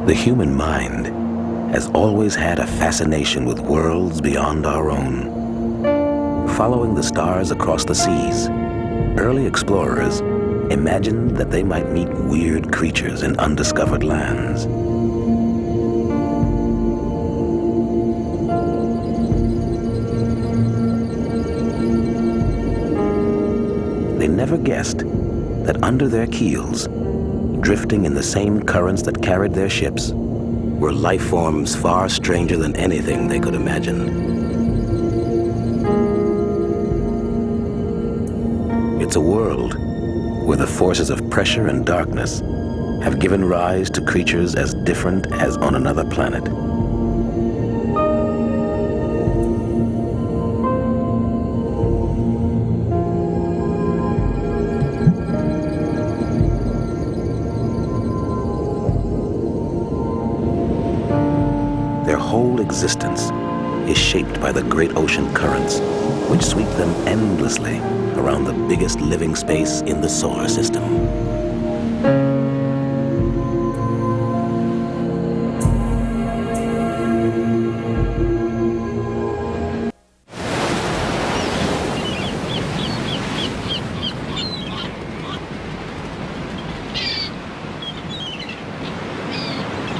The human mind has always had a fascination with worlds beyond our own. Following the stars across the seas, early explorers imagined that they might meet weird creatures in undiscovered lands. They never guessed that under their keels, drifting in the same currents that carried their ships, were life forms far stranger than anything they could imagine. It's a world where the forces of pressure and darkness have given rise to creatures as different as on another planet. Their whole existence is shaped by the great ocean currents, which sweep them endlessly around the biggest living space in the solar system.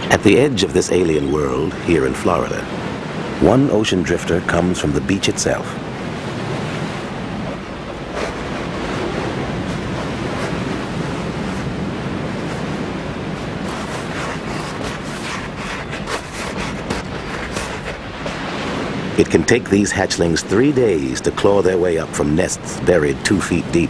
At the edge of this alien world, here in Florida, one ocean drifter comes from the beach itself. It can take these hatchlings 3 days to claw their way up from nests buried 2 feet deep.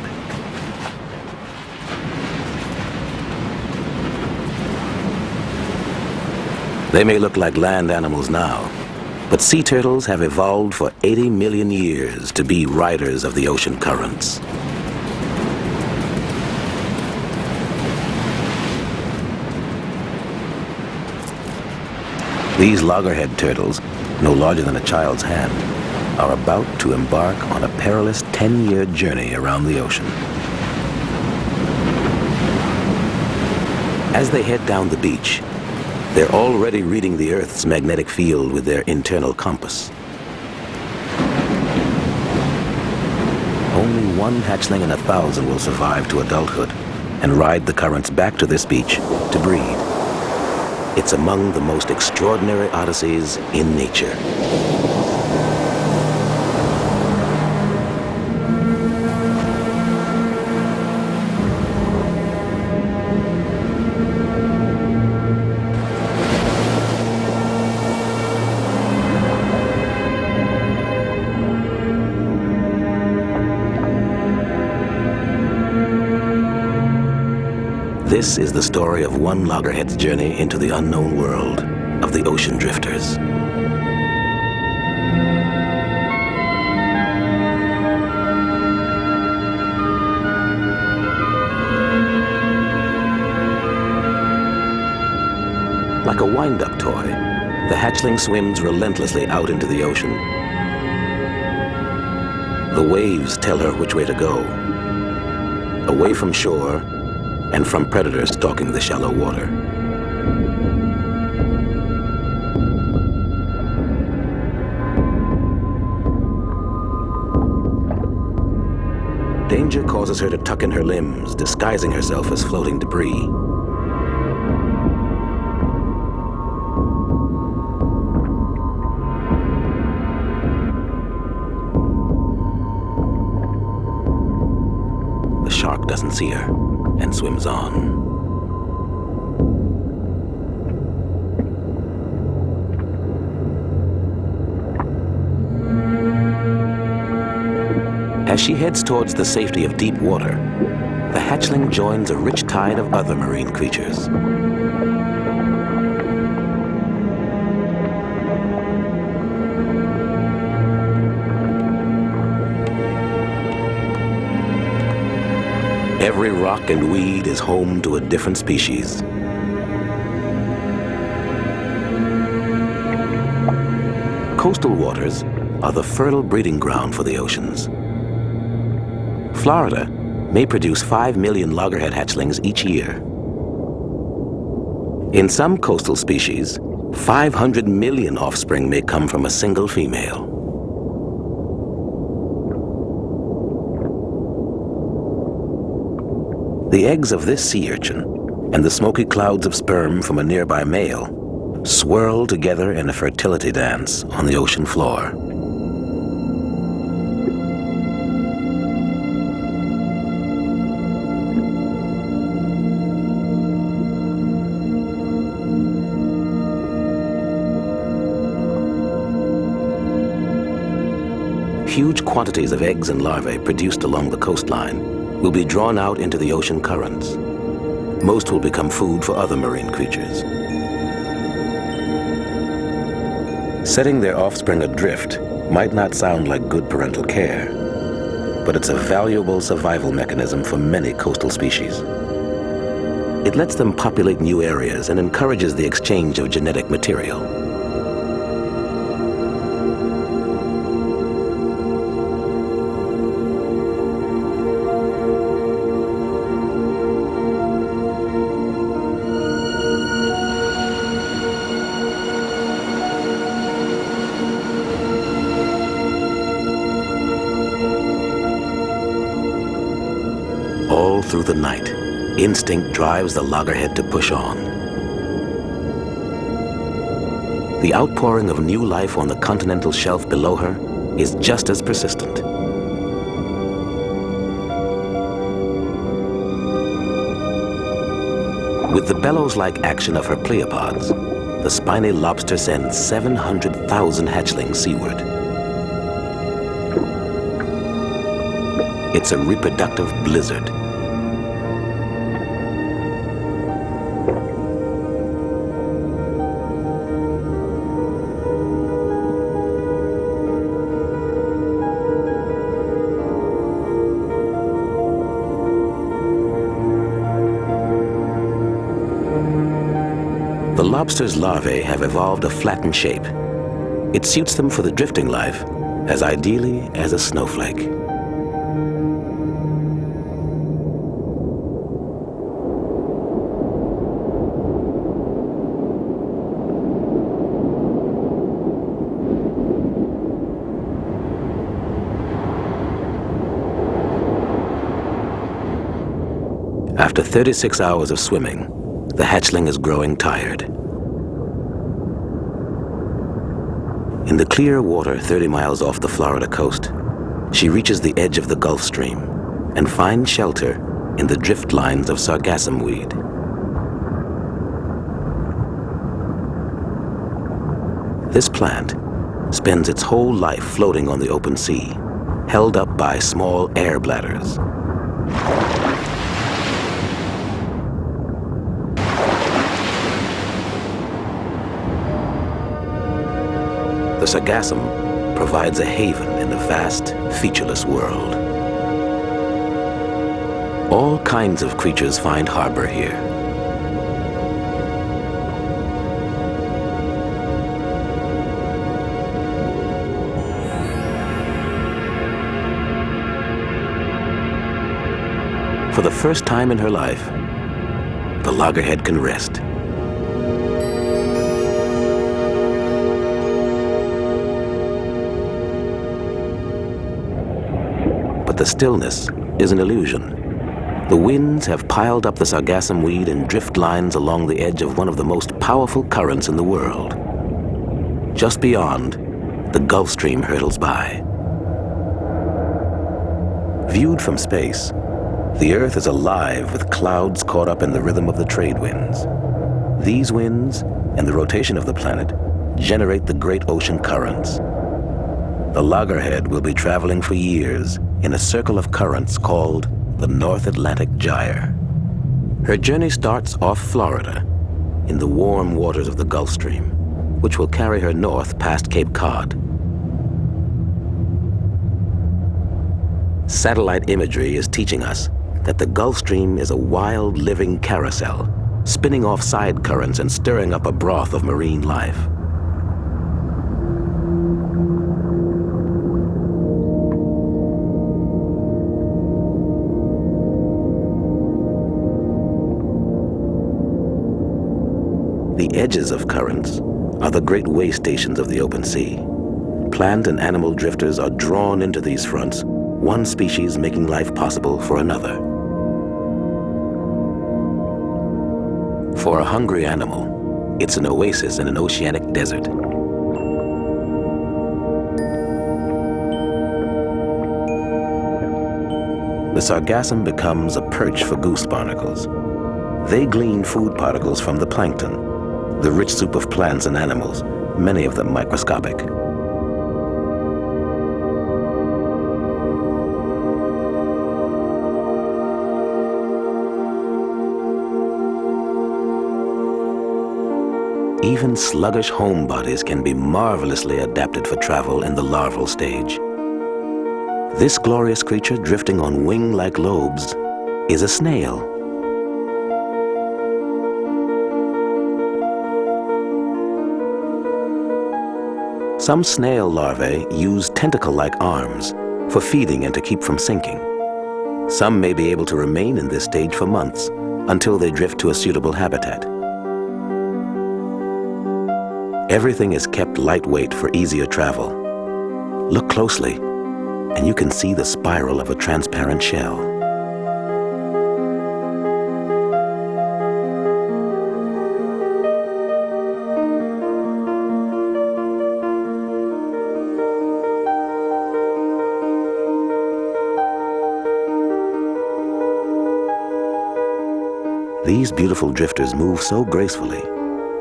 They may look like land animals now, but sea turtles have evolved for 80 million years to be riders of the ocean currents. These loggerhead turtles, no larger than a child's hand, are about to embark on a perilous 10-year journey around the ocean. As they head down the beach, they're already reading the Earth's magnetic field with their internal compass. Only one hatchling in 1,000 will survive to adulthood and ride the currents back to this beach to breed. It's among the most extraordinary odysseys in nature. This is the story of one loggerhead's journey into the unknown world of the ocean drifters. Like a wind-up toy, the hatchling swims relentlessly out into the ocean. The waves tell her which way to go, away from shore and from predators stalking the shallow water. Danger causes her to tuck in her limbs, disguising herself as floating debris. The shark doesn't see her and swims on. As she heads towards the safety of deep water, the hatchling joins a rich tide of other marine creatures. Every rock and weed is home to a different species. Coastal waters are the fertile breeding ground for the oceans. Florida may produce 5 million loggerhead hatchlings each year. In some coastal species, 500 million offspring may come from a single female. The eggs of this sea urchin and the smoky clouds of sperm from a nearby male swirl together in a fertility dance on the ocean floor. Huge quantities of eggs and larvae produced along the coastline will be drawn out into the ocean currents. Most will become food for other marine creatures. Setting their offspring adrift might not sound like good parental care, but it's a valuable survival mechanism for many coastal species. It lets them populate new areas and encourages the exchange of genetic material. All through the night, instinct drives the loggerhead to push on. The outpouring of new life on the continental shelf below her is just as persistent. With the bellows-like action of her pleopods, the spiny lobster sends 700,000 hatchlings seaward. It's a reproductive blizzard. The lobster's larvae have evolved a flattened shape. It suits them for the drifting life as ideally as a snowflake. After 36 hours of swimming, the hatchling is growing tired. In the clear water 30 miles off the Florida coast, she reaches the edge of the Gulf Stream and finds shelter in the drift lines of sargassum weed. This plant spends its whole life floating on the open sea, held up by small air bladders. The sargassum provides a haven in the vast, featureless world. All kinds of creatures find harbor here. For the first time in her life, the loggerhead can rest. But the stillness is an illusion. The winds have piled up the sargassum weed in drift lines along the edge of one of the most powerful currents in the world. Just beyond, the Gulf Stream hurtles by. Viewed from space, the Earth is alive with clouds caught up in the rhythm of the trade winds. These winds and the rotation of the planet generate the great ocean currents. The loggerhead will be traveling for years in a circle of currents called the North Atlantic Gyre. Her journey starts off Florida in the warm waters of the Gulf Stream, which will carry her north past Cape Cod. Satellite imagery is teaching us that the Gulf Stream is a wild, living carousel, spinning off side currents and stirring up a broth of marine life. The edges of currents are the great way stations of the open sea. Plant and animal drifters are drawn into these fronts, one species making life possible for another. For a hungry animal, it's an oasis in an oceanic desert. The sargassum becomes a perch for goose barnacles. They glean food particles from the plankton, the rich soup of plants and animals, many of them microscopic. Even sluggish homebodies can be marvelously adapted for travel in the larval stage. This glorious creature drifting on wing-like lobes is a snail. Some snail larvae use tentacle-like arms for feeding and to keep from sinking. Some may be able to remain in this stage for months until they drift to a suitable habitat. Everything is kept lightweight for easier travel. Look closely, and you can see the spiral of a transparent shell. These beautiful drifters move so gracefully,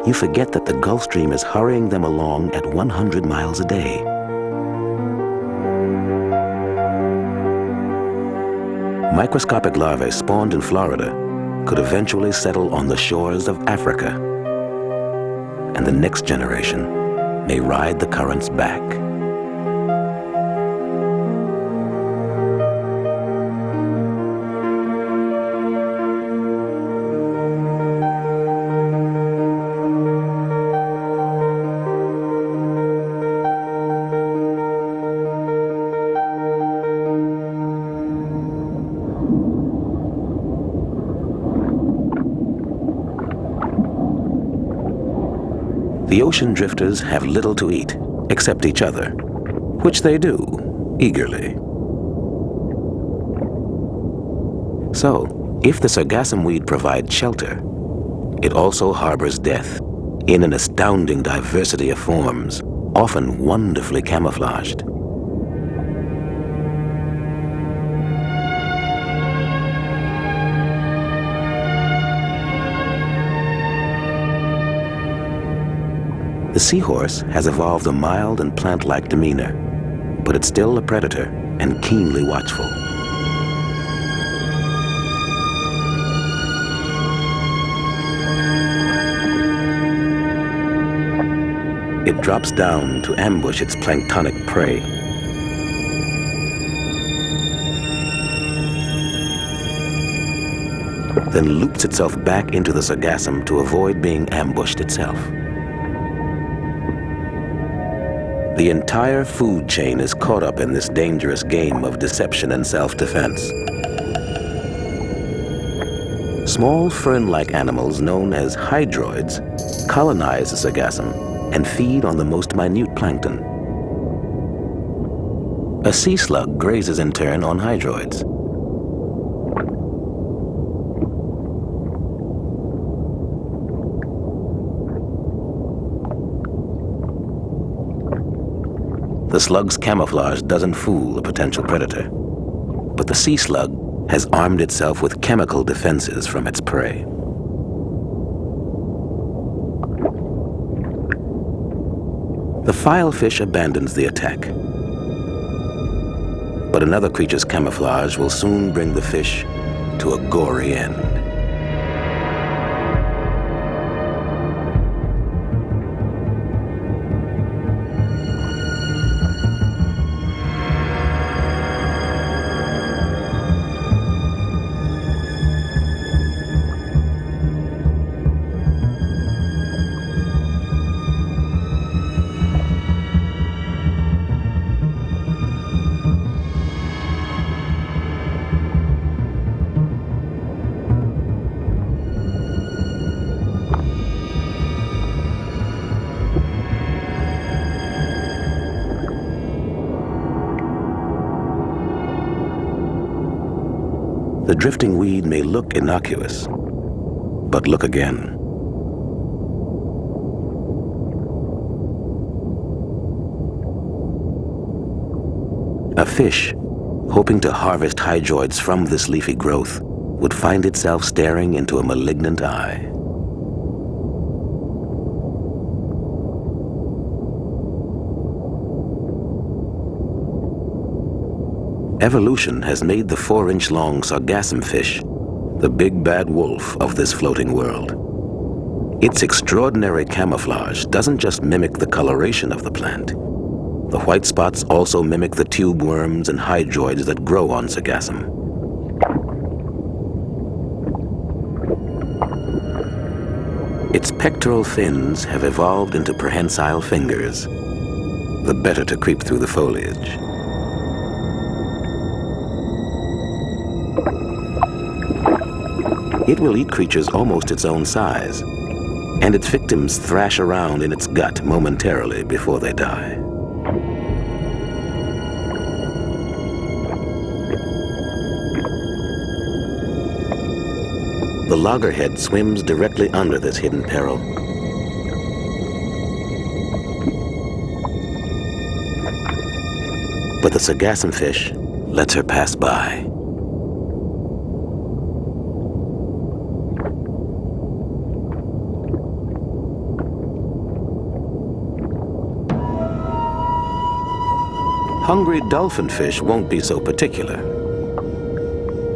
you forget that the Gulf Stream is hurrying them along at 100 miles a day. Microscopic larvae spawned in Florida could eventually settle on the shores of Africa, and the next generation may ride the currents back. The ocean drifters have little to eat, except each other, which they do, eagerly. So, if the sargassum weed provides shelter, it also harbors death in an astounding diversity of forms, often wonderfully camouflaged. The seahorse has evolved a mild and plant-like demeanor, but it's still a predator and keenly watchful. It drops down to ambush its planktonic prey. Then loops itself back into the sargassum to avoid being ambushed itself. The entire food chain is caught up in this dangerous game of deception and self-defense. Small fern-like animals known as hydroids colonize the sargassum and feed on the most minute plankton. A sea slug grazes in turn on hydroids. The slug's camouflage doesn't fool a potential predator, but the sea slug has armed itself with chemical defenses from its prey. The filefish abandons the attack, but another creature's camouflage will soon bring the fish to a gory end. The drifting weed may look innocuous, but look again. A fish, hoping to harvest hydroids from this leafy growth, would find itself staring into a malignant eye. Evolution has made the 4-inch-long sargassum fish the big bad wolf of this floating world. Its extraordinary camouflage doesn't just mimic the coloration of the plant. The white spots also mimic the tube worms and hydroids that grow on sargassum. Its pectoral fins have evolved into prehensile fingers, the better to creep through the foliage. It will eat creatures almost its own size, and its victims thrash around in its gut momentarily before they die. The loggerhead swims directly under this hidden peril. But the sargassum fish lets her pass by. Hungry dolphinfish won't be so particular.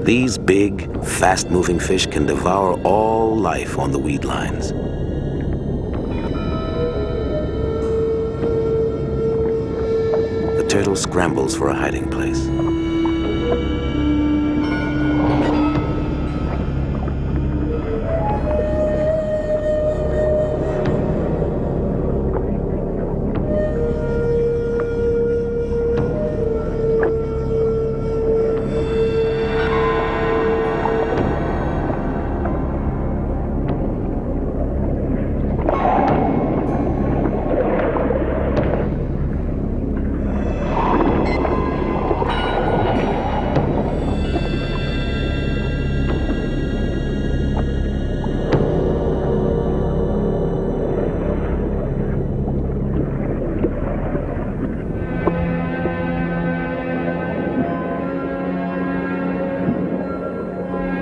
These big, fast-moving fish can devour all life on the weed lines. The turtle scrambles for a hiding place.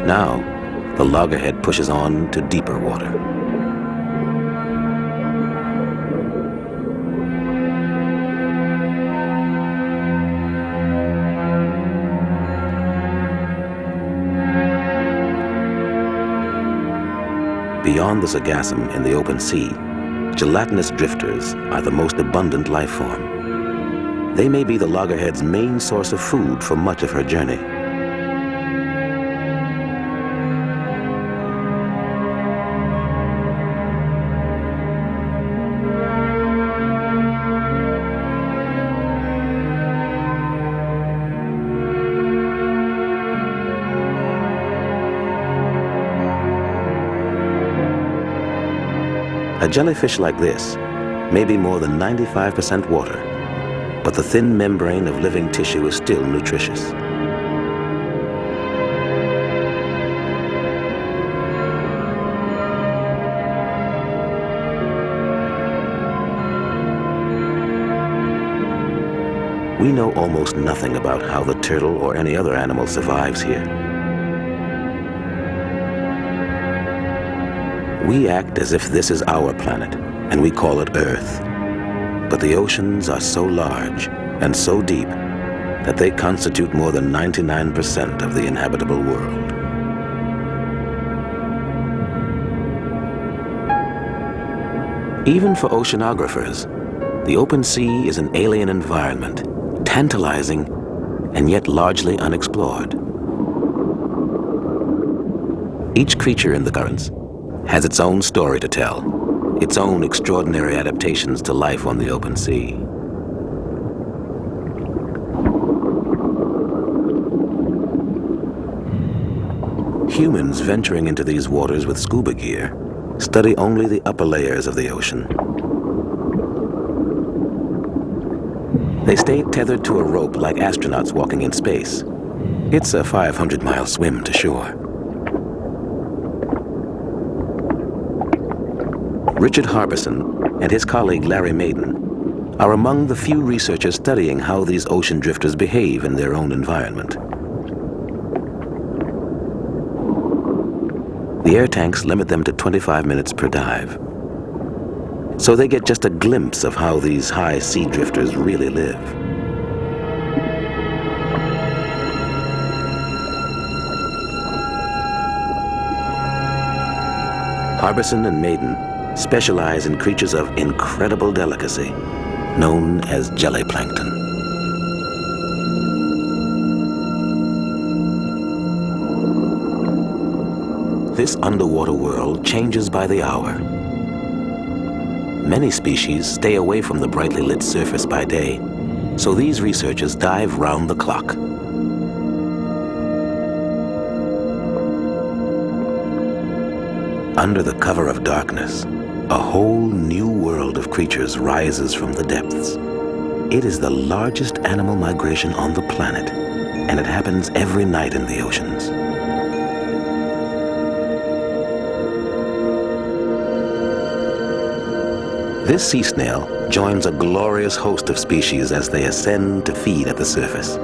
Now, the loggerhead pushes on to deeper water. Beyond the sargassum in the open sea, gelatinous drifters are the most abundant life form. They may be the loggerhead's main source of food for much of her journey. A jellyfish like this may be more than 95% water, but the thin membrane of living tissue is still nutritious. We know almost nothing about how the turtle or any other animal survives here. We act as if this is our planet, and we call it Earth. But the oceans are so large and so deep that they constitute more than 99% of the inhabitable world. Even for oceanographers, the open sea is an alien environment, tantalizing and yet largely unexplored. Each creature in the currents has its own story to tell, its own extraordinary adaptations to life on the open sea. Humans venturing into these waters with scuba gear study only the upper layers of the ocean. They stay tethered to a rope like astronauts walking in space, It's a 500-mile swim to shore. Richard Harbison and his colleague Larry Maiden are among the few researchers studying how these ocean drifters behave in their own environment. The air tanks limit them to 25 minutes per dive, so they get just a glimpse of how these high sea drifters really live. Harbison and Maiden specialize in creatures of incredible delicacy, known as jelly plankton. This underwater world changes by the hour. Many species stay away from the brightly lit surface by day, so these researchers dive round the clock. Under the cover of darkness, a whole new world of creatures rises from the depths. It is the largest animal migration on the planet, and it happens every night in the oceans. This sea snail joins a glorious host of species as they ascend to feed at the surface.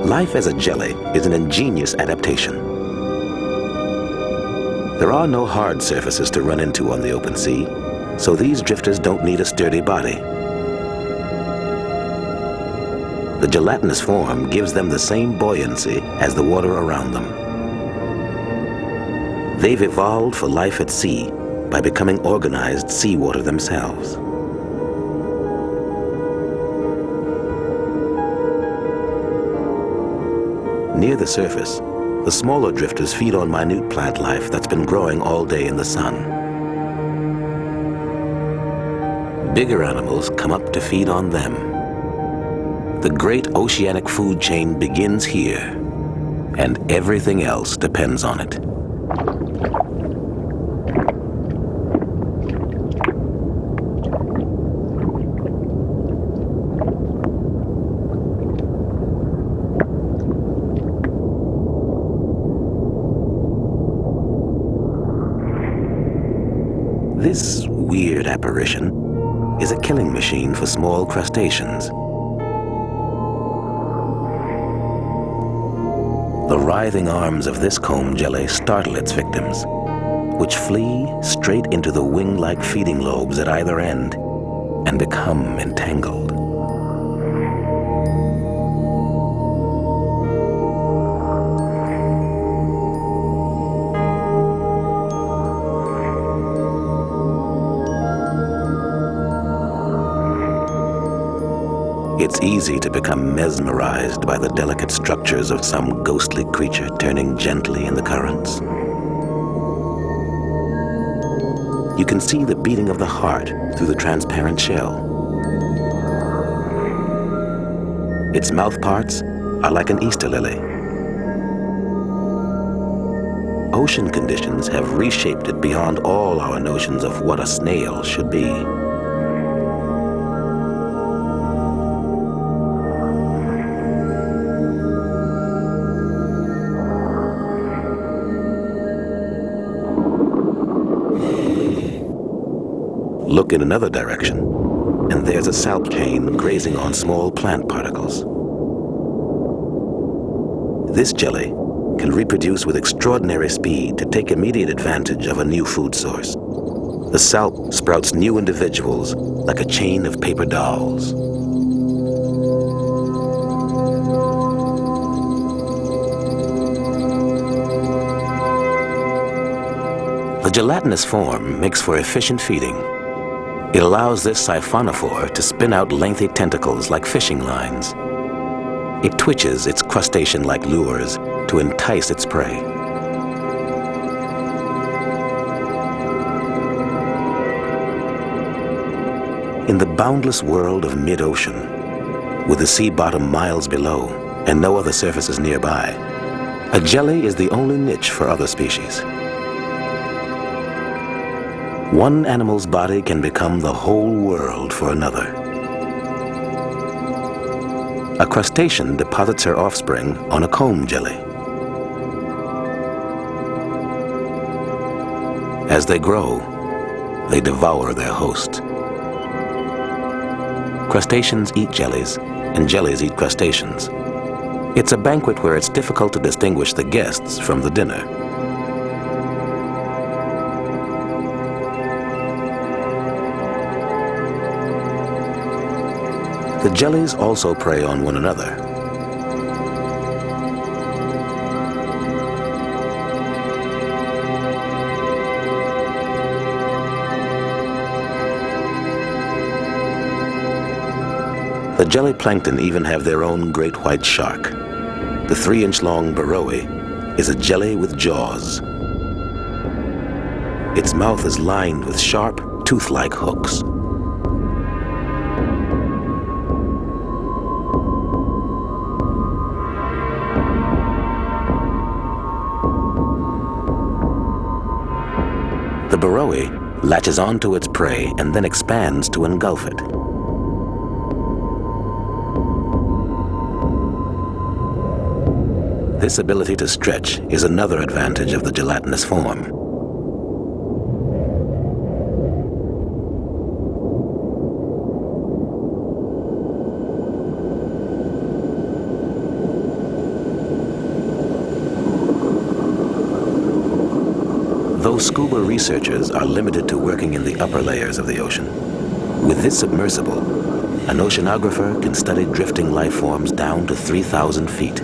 Life as a jelly is an ingenious adaptation. There are no hard surfaces to run into on the open sea, so these drifters don't need a sturdy body. The gelatinous form gives them the same buoyancy as the water around them. They've evolved for life at sea by becoming organized seawater themselves. Near the surface, the smaller drifters feed on minute plant life that's been growing all day in the sun. Bigger animals come up to feed on them. The great oceanic food chain begins here, and everything else depends on it. This weird apparition is a killing machine for small crustaceans. The writhing arms of this comb jelly startle its victims, which flee straight into the wing-like feeding lobes at either end and become entangled. It's easy to become mesmerized by the delicate structures of some ghostly creature turning gently in the currents. You can see the beating of the heart through the transparent shell. Its mouth parts are like an Easter lily. Ocean conditions have reshaped it beyond all our notions of what a snail should be. Look in another direction, and there's a salp chain grazing on small plant particles. This jelly can reproduce with extraordinary speed to take immediate advantage of a new food source. The salp sprouts new individuals like a chain of paper dolls. The gelatinous form makes for efficient feeding. It allows this siphonophore to spin out lengthy tentacles like fishing lines. It twitches its crustacean-like lures to entice its prey. In the boundless world of mid-ocean, with the sea bottom miles below and no other surfaces nearby, a jelly is the only niche for other species. One animal's body can become the whole world for another. A crustacean deposits her offspring on a comb jelly. As they grow, they devour their host. Crustaceans eat jellies, and jellies eat crustaceans. It's a banquet where it's difficult to distinguish the guests from the dinner. The jellies also prey on one another. The jelly plankton even have their own great white shark. The 3-inch-long Baroe is a jelly with jaws. Its mouth is lined with sharp, tooth-like hooks. The Baroe latches onto its prey and then expands to engulf it. This ability to stretch is another advantage of the gelatinous form. Though scuba researchers are limited to working in the upper layers of the ocean, with this submersible, an oceanographer can study drifting life forms down to 3,000 feet.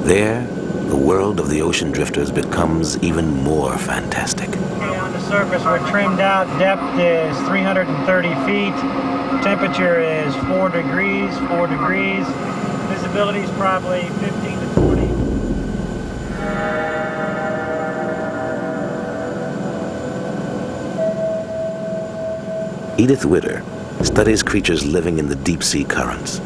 There, the world of the ocean drifters becomes even more fantastic. Okay, on the surface we're trimmed out. Depth is 330 feet. Temperature is 4 degrees. Visibility is probably 15 to 20. Edith Witter studies creatures living in the deep sea currents.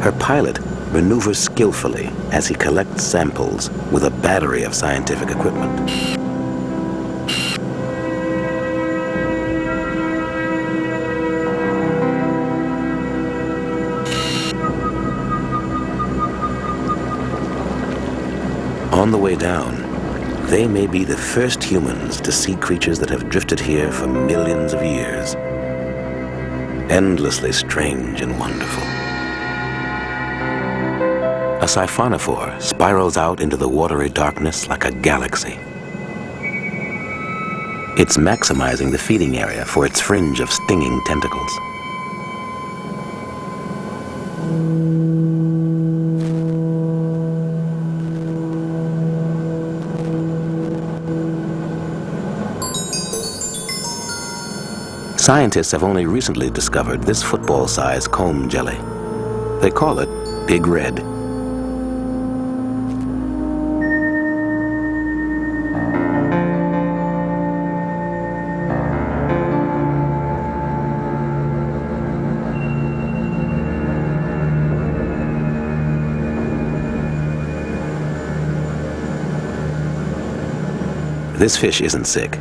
Her pilot maneuvers skillfully as he collects samples with a battery of scientific equipment. On the way down, they may be the first humans to see creatures that have drifted here for millions of years. Endlessly strange and wonderful. A siphonophore spirals out into the watery darkness like a galaxy. It's maximizing the feeding area for its fringe of stinging tentacles. Scientists have only recently discovered this football-sized comb jelly. They call it Big Red. This fish isn't sick.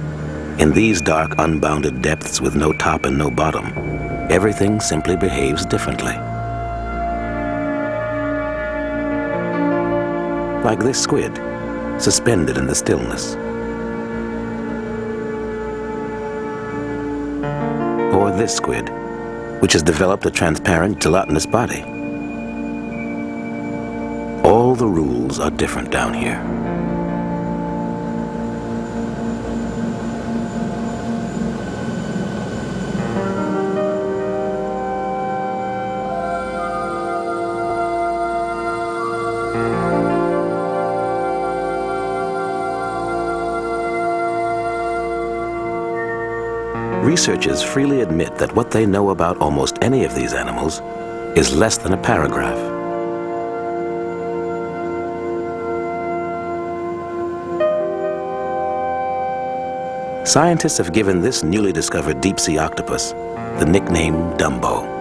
In these dark, unbounded depths with no top and no bottom, everything simply behaves differently. Like this squid, suspended in the stillness. Or this squid, which has developed a transparent, gelatinous body. All the rules are different down here. researchers freely admit that what they know about almost any of these animals is less than a paragraph. Scientists have given this newly discovered deep-sea octopus the nickname Dumbo.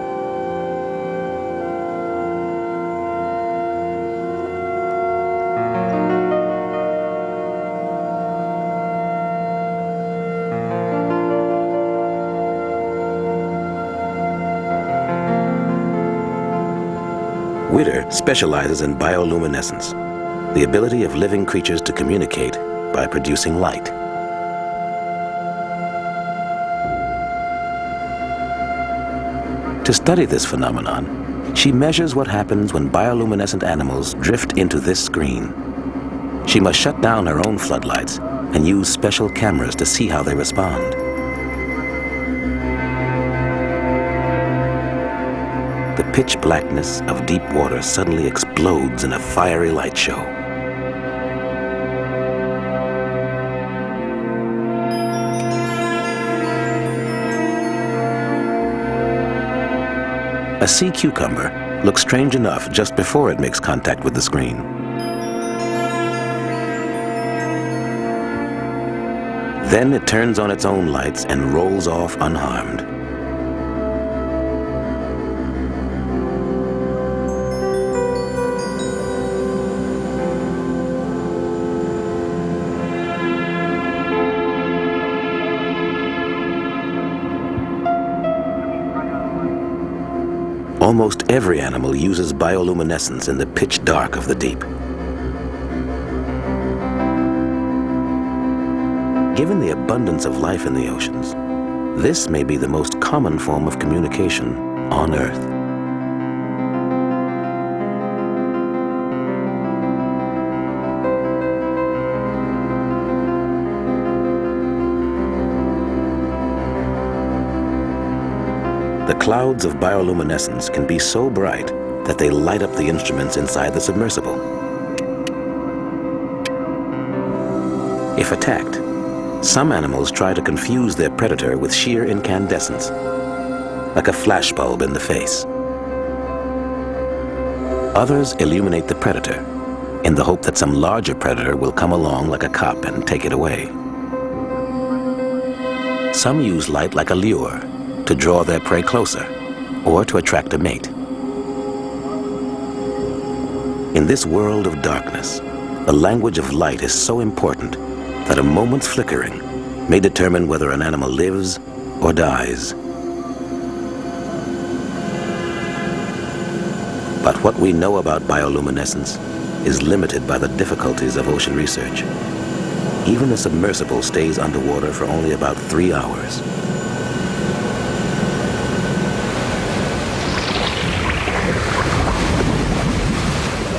Witter specializes in bioluminescence, the ability of living creatures to communicate by producing light. To study this phenomenon, she measures what happens when bioluminescent animals drift into this screen. She must shut down her own floodlights and use special cameras to see how they respond. The pitch blackness of deep water suddenly explodes in a fiery light show. A sea cucumber looks strange enough just before it makes contact with the screen. Then it turns on its own lights and rolls off unharmed. Almost every animal uses bioluminescence in the pitch dark of the deep. Given the abundance of life in the oceans, this may be the most common form of communication on Earth. The clouds of bioluminescence can be so bright that they light up the instruments inside the submersible. If attacked, some animals try to confuse their predator with sheer incandescence, like a flashbulb in the face. Others illuminate the predator in the hope that some larger predator will come along like a cop and take it away. Some use light like a lure to draw their prey closer or to attract a mate. In this world of darkness, the language of light is so important that a moment's flickering may determine whether an animal lives or dies. But what we know about bioluminescence is limited by the difficulties of ocean research. Even the submersible stays underwater for only about 3 hours.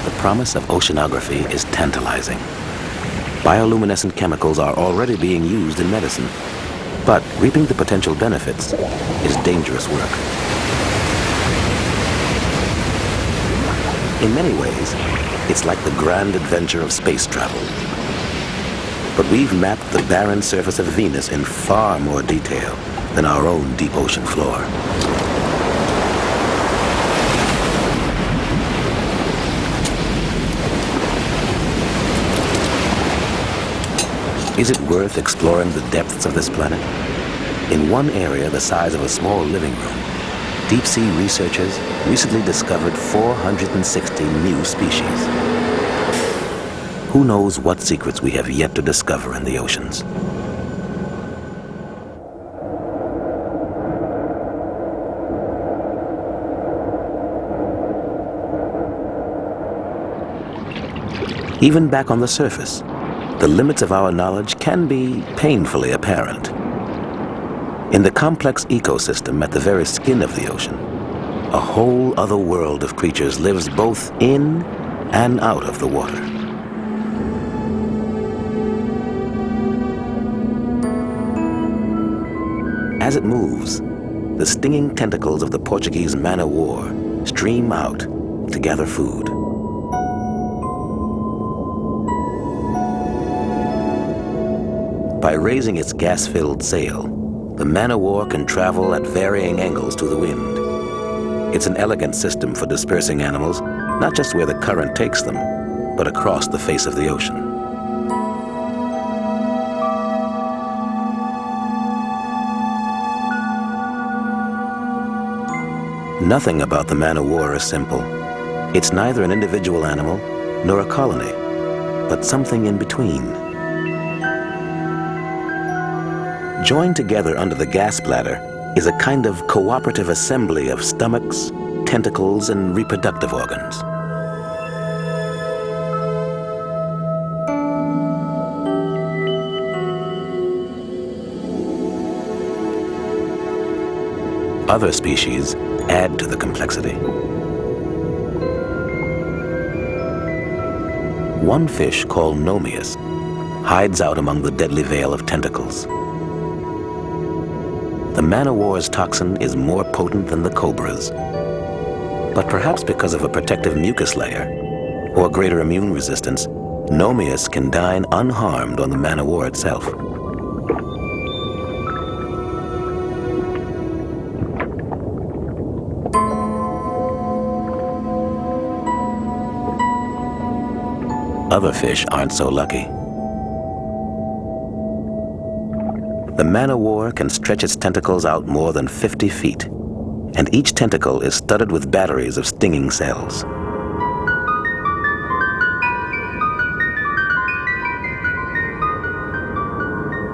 The promise of oceanography is tantalizing. Bioluminescent chemicals are already being used in medicine, but reaping the potential benefits is dangerous work. In many ways, it's like the grand adventure of space travel. But we've mapped the barren surface of Venus in far more detail than our own deep ocean floor. Is it worth exploring the depths of this planet? In one area the size of a small living room, deep-sea researchers recently discovered 460 new species. Who knows what secrets we have yet to discover in the oceans? Even back on the surface, the limits of our knowledge can be painfully apparent. In the complex ecosystem at the very skin of the ocean, a whole other world of creatures lives both in and out of the water. As it moves, the stinging tentacles of the Portuguese man-o-war stream out to gather food. By raising its gas-filled sail, the man-o-war can travel at varying angles to the wind. It's an elegant system for dispersing animals, not just where the current takes them, but across the face of the ocean. Nothing about the man-o-war is simple. It's neither an individual animal nor a colony, but something in between. Joined together under the gas bladder is a kind of cooperative assembly of stomachs, tentacles, and reproductive organs. Other species add to the complexity. One fish called Nomius hides out among the deadly veil of tentacles. The man-o-war's toxin is more potent than the cobra's, but perhaps because of a protective mucus layer or greater immune resistance, Nomius can dine unharmed on the man-o-war itself. Other fish aren't so lucky. The man-o-war can stretch its tentacles out more than 50 feet, and each tentacle is studded with batteries of stinging cells.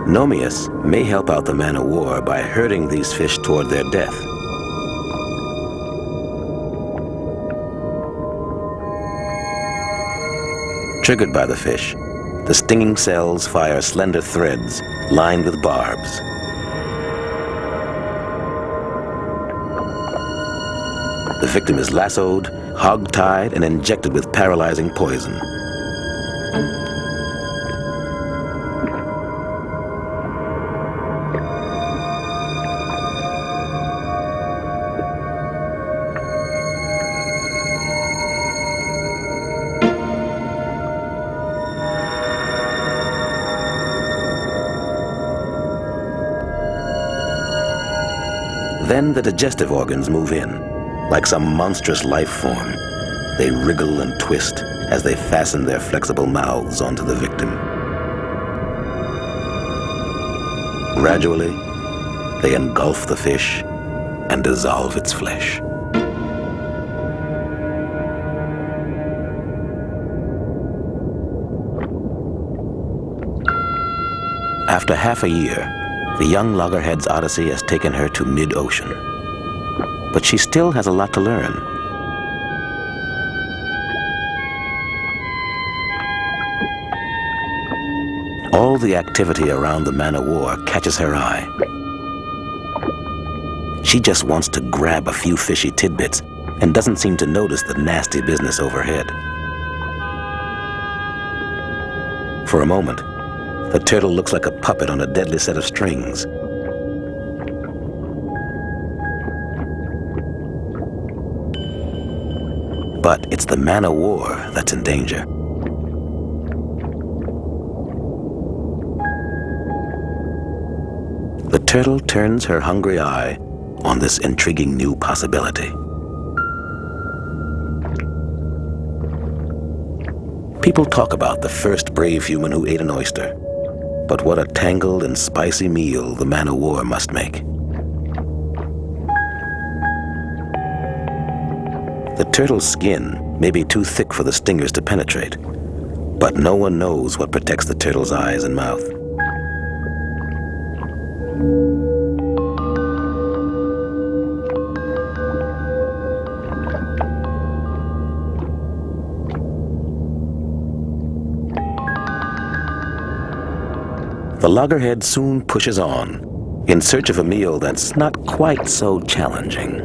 Nomius may help out the man-o-war by herding these fish toward their death. Triggered by the fish, the stinging cells fire slender threads lined with barbs. The victim is lassoed, hog-tied, and injected with paralyzing poison. Then the digestive organs move in, like some monstrous life form. They wriggle and twist as they fasten their flexible mouths onto the victim. Gradually, they engulf the fish and dissolve its flesh. After half a year, the young loggerhead's odyssey has taken her to mid-ocean. But she still has a lot to learn. All the activity around the man-o-war catches her eye. She just wants to grab a few fishy tidbits and doesn't seem to notice the nasty business overhead. For a moment, the turtle looks like a puppet on a deadly set of strings. But it's the man-o-war that's in danger. The turtle turns her hungry eye on this intriguing new possibility. People talk about the first brave human who ate an oyster. But what a tangled and spicy meal the man-o-war must make. The turtle's skin may be too thick for the stingers to penetrate, but no one knows what protects the turtle's eyes and mouth. The loggerhead soon pushes on, in search of a meal that's not quite so challenging.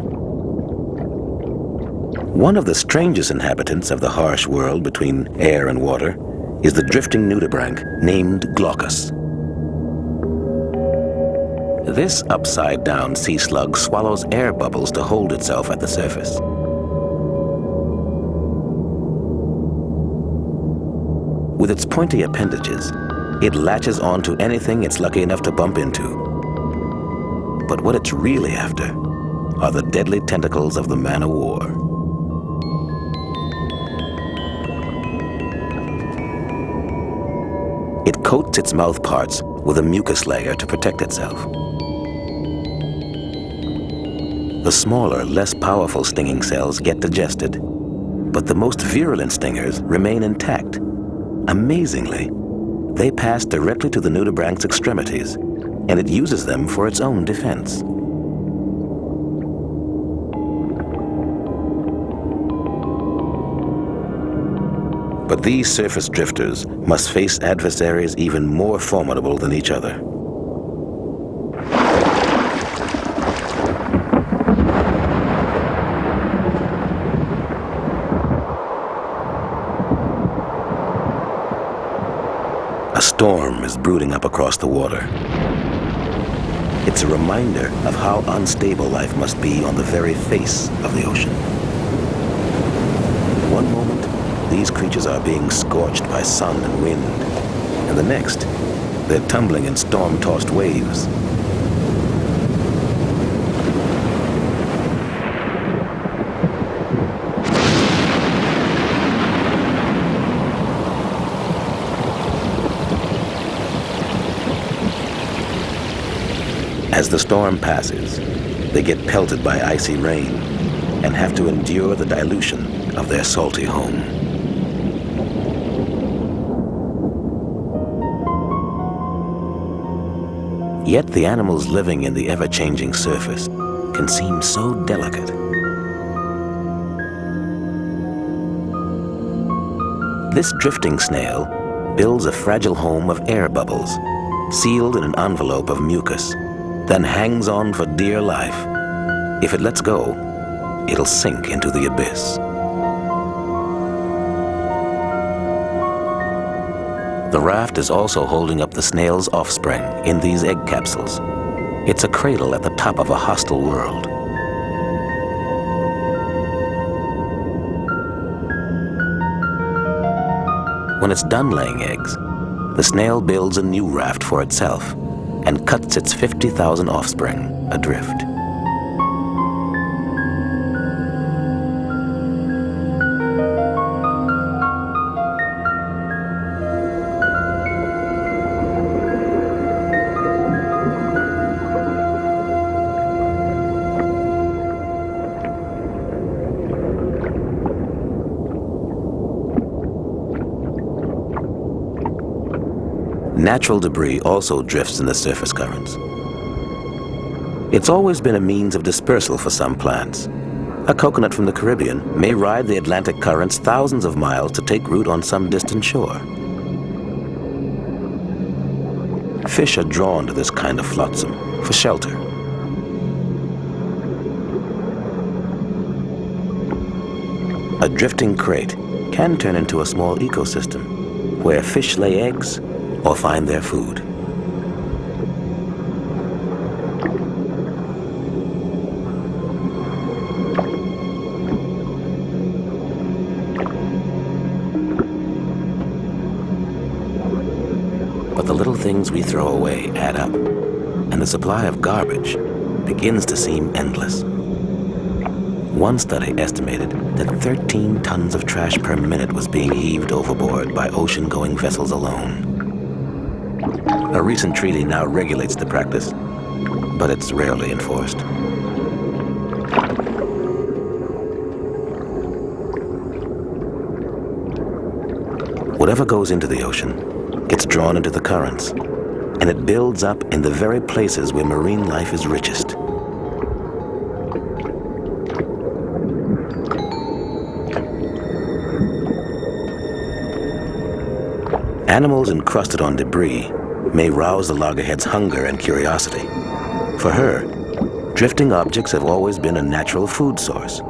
One of the strangest inhabitants of the harsh world between air and water is the drifting nudibranch named Glaucus. This upside-down sea slug swallows air bubbles to hold itself at the surface. With its pointy appendages, it latches onto anything it's lucky enough to bump into. But what it's really after are the deadly tentacles of the man-o-war. It coats its mouth parts with a mucus layer to protect itself. The smaller, less powerful stinging cells get digested, but the most virulent stingers remain intact. Amazingly, they pass directly to the nudibrand's extremities, and it uses them for its own defense. But these surface drifters must face adversaries even more formidable than each other. A storm is brooding up across the water. It's a reminder of how unstable life must be on the very face of the ocean. One moment, these creatures are being scorched by sun and wind, and the next, they're tumbling in storm-tossed waves. As the storm passes, they get pelted by icy rain and have to endure the dilution of their salty home. Yet the animals living in the ever-changing surface can seem so delicate. This drifting snail builds a fragile home of air bubbles, sealed in an envelope of mucus, then hangs on for dear life. If it lets go, it'll sink into the abyss. The raft is also holding up the snail's offspring in these egg capsules. It's a cradle at the top of a hostile world. When it's done laying eggs, the snail builds a new raft for itself and cuts its 50,000 offspring adrift. Natural debris also drifts in the surface currents. It's always been a means of dispersal for some plants. A coconut from the Caribbean may ride the Atlantic currents thousands of miles to take root on some distant shore. Fish are drawn to this kind of flotsam for shelter. A drifting crate can turn into a small ecosystem where fish lay eggs or find their food. But the little things we throw away add up, and the supply of garbage begins to seem endless. One study estimated that 13 tons of trash per minute was being heaved overboard by ocean-going vessels alone. A recent treaty now regulates the practice, but it's rarely enforced. Whatever goes into the ocean gets drawn into the currents, and it builds up in the very places where marine life is richest. Animals encrusted on debris may rouse the loggerhead's hunger and curiosity. For her, drifting objects have always been a natural food source.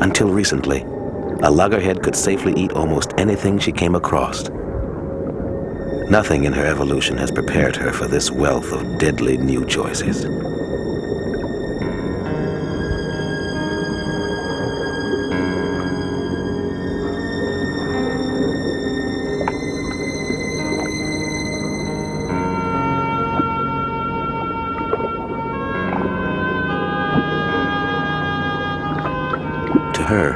Until recently, a loggerhead could safely eat almost anything she came across. Nothing in her evolution has prepared her for this wealth of deadly new choices. her,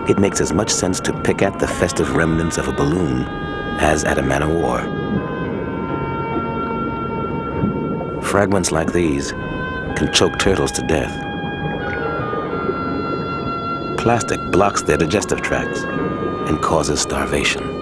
it makes as much sense to pick at the festive remnants of a balloon as at a man of war. Fragments like these can choke turtles to death. Plastic blocks their digestive tracts and causes starvation.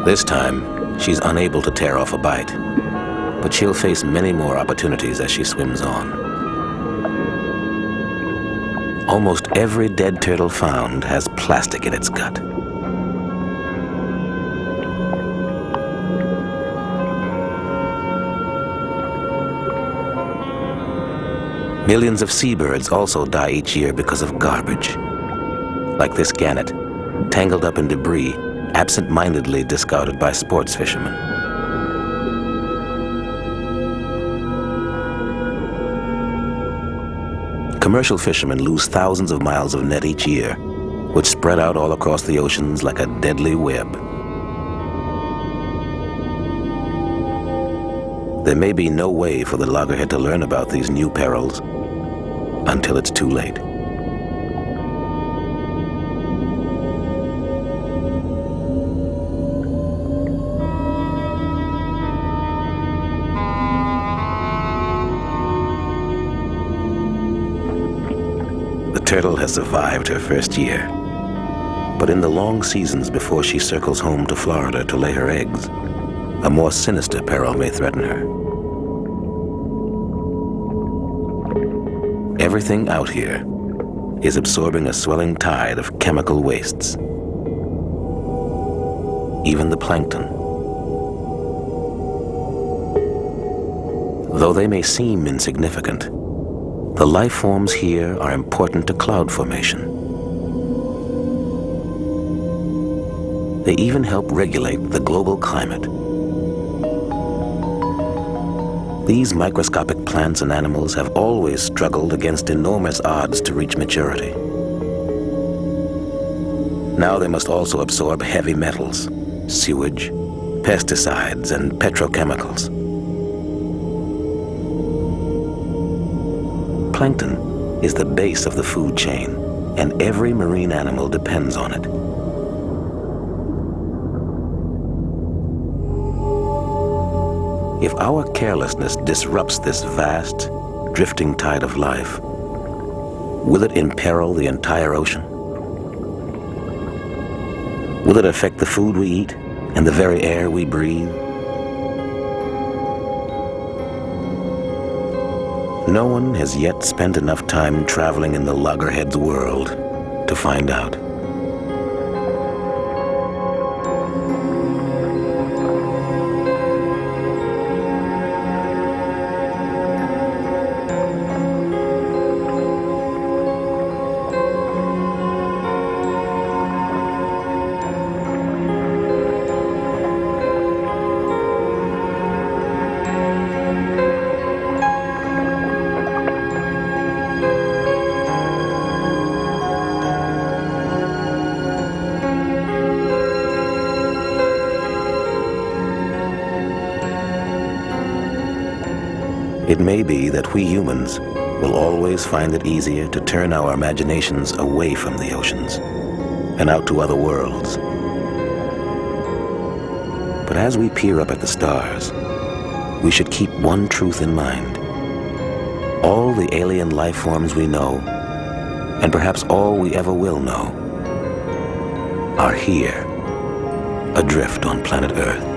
This time, she's unable to tear off a bite, but she'll face many more opportunities as she swims on. Almost every dead turtle found has plastic in its gut. Millions of seabirds also die each year because of garbage, like this gannet, tangled up in debris, absent-mindedly discarded by sports fishermen. Commercial fishermen lose thousands of miles of net each year, which spread out all across the oceans like a deadly web. There may be no way for the loggerhead to learn about these new perils until it's too late. The turtle has survived her first year, but in the long seasons before she circles home to Florida to lay her eggs, a more sinister peril may threaten her. Everything out here is absorbing a swelling tide of chemical wastes. Even the plankton. Though they may seem insignificant, the life forms here are important to cloud formation. They even help regulate the global climate. These microscopic plants and animals have always struggled against enormous odds to reach maturity. Now they must also absorb heavy metals, sewage, pesticides, and petrochemicals. Plankton is the base of the food chain, and every marine animal depends on it. If our carelessness disrupts this vast, drifting tide of life, will it imperil the entire ocean? Will it affect the food we eat and the very air we breathe? No one has yet spent enough time traveling in the loggerhead's world to find out. It may be that we humans will always find it easier to turn our imaginations away from the oceans and out to other worlds. But as we peer up at the stars, we should keep one truth in mind. All the alien life forms we know, and perhaps all we ever will know, are here, adrift on planet Earth.